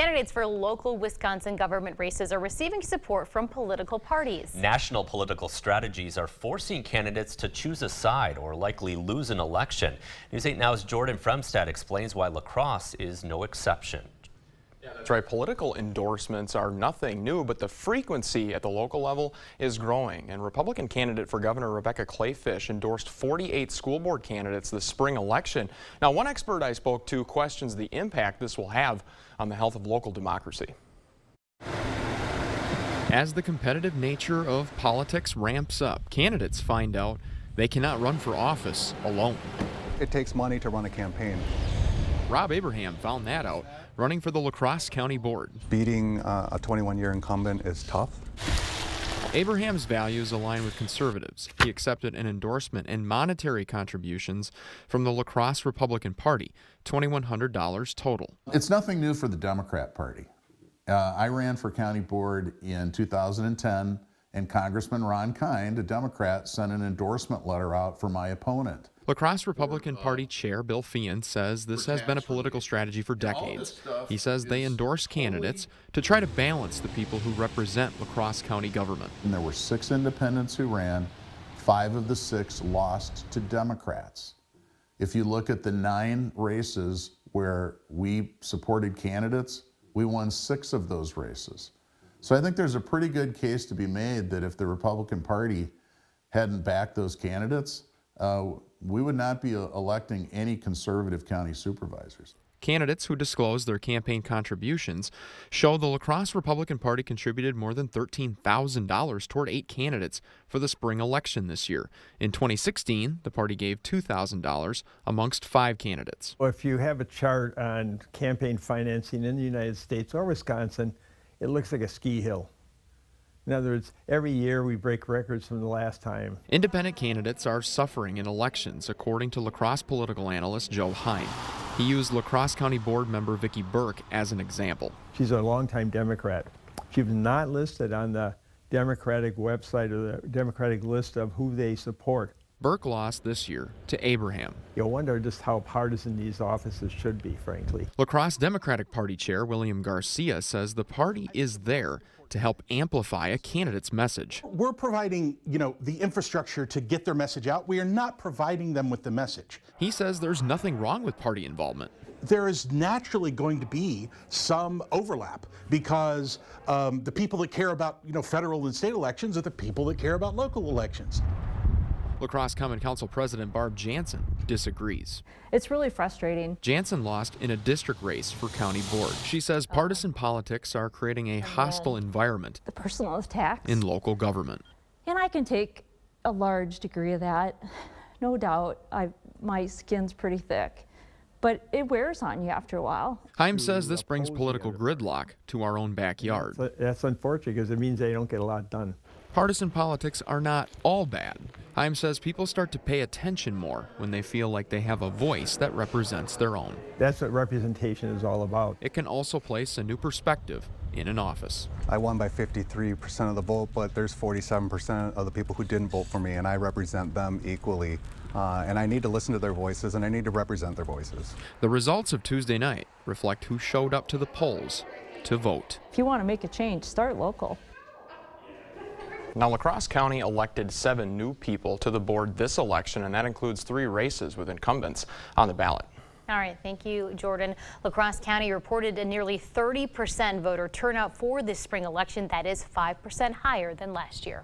Candidates for local Wisconsin government races are receiving support from political parties. National political strategies are forcing candidates to choose a side or likely lose an election. News 8 Now's Jordan Fremstad explains why La Crosse is no exception. That's right. Political endorsements are nothing new, but the frequency at the local level is growing. And Republican candidate for governor Rebecca Clayfish endorsed 48 school board candidates this spring election. Now, one expert I spoke to questions the impact this will have on the health of local democracy. As the competitive nature of politics ramps up, candidates find out they cannot run for office alone. It takes money to run a campaign. Rob Abraham found that out running for the La Crosse County Board. Beating a 21-year incumbent is tough. Abraham's values align with conservatives. He accepted an endorsement and monetary contributions from the La Crosse Republican Party, $2,100 total. It's nothing new for the Democrat Party. I ran for county board in 2010, and Congressman Ron Kind, a Democrat, sent an endorsement letter out for my opponent. La Crosse Republican Party Chair Bill Feehan says this has been a political strategy for decades. He says they endorse candidates to try to balance the people who represent La Crosse County government. And there were 6 independents who ran. 5 of the 6 lost to Democrats. If you look at the 9 races where we supported candidates, we won 6 of those races. So I think there's a pretty good case to be made that if the Republican Party hadn't backed those candidates, we would not be electing any conservative county supervisors. Candidates who disclose their campaign contributions show the La Crosse Republican Party contributed more than $13,000 toward 8 candidates for the spring election this year. In 2016, the party gave $2,000 amongst 5 candidates. If you have a chart on campaign financing in the United States or Wisconsin, it looks like a ski hill. In other words, every year we break records from the last time. Independent candidates are suffering in elections, according to La Crosse political analyst Joe Hine. He used La Crosse County Board member Vicki Burke as an example. She's a longtime Democrat. She was not listed on the Democratic website or the Democratic list of who they support. Burke lost this year to Abraham. You'll wonder just how partisan these offices should be, frankly. La Crosse Democratic Party Chair William Garcia says the party is there to help amplify a candidate's message. We're providing, the infrastructure to get their message out. We are not providing them with the message. He says there's nothing wrong with party involvement. There is naturally going to be some overlap because the people that care about, federal and state elections are the people that care about local elections. La Crosse Common Council President Barb Jansen disagrees. It's really frustrating. Jansen lost in a district race for county board. She says partisan politics are creating a hostile environment. The personal attacks. In local government. And I can take a large degree of that. No doubt, my skin's pretty thick. But it wears on you after a while. Heim says this brings political gridlock to our own backyard. That's unfortunate because it means they don't get a lot done. Partisan politics are not all bad. Heim says people start to pay attention more when they feel like they have a voice that represents their own. That's what representation is all about. It can also place a new perspective in an office. I won by 53% of the vote, but there's 47% of the people who didn't vote for me, and I represent them equally. And I need to listen to their voices, and I need to represent their voices. The results of Tuesday night reflect who showed up to the polls to vote. If you want to make a change, start local. Now, La Crosse County elected 7 new people to the board this election, and that includes 3 races with incumbents on the ballot. All right, thank you, Jordan. La Crosse County reported a nearly 30% voter turnout for this spring election. That is 5% higher than last year.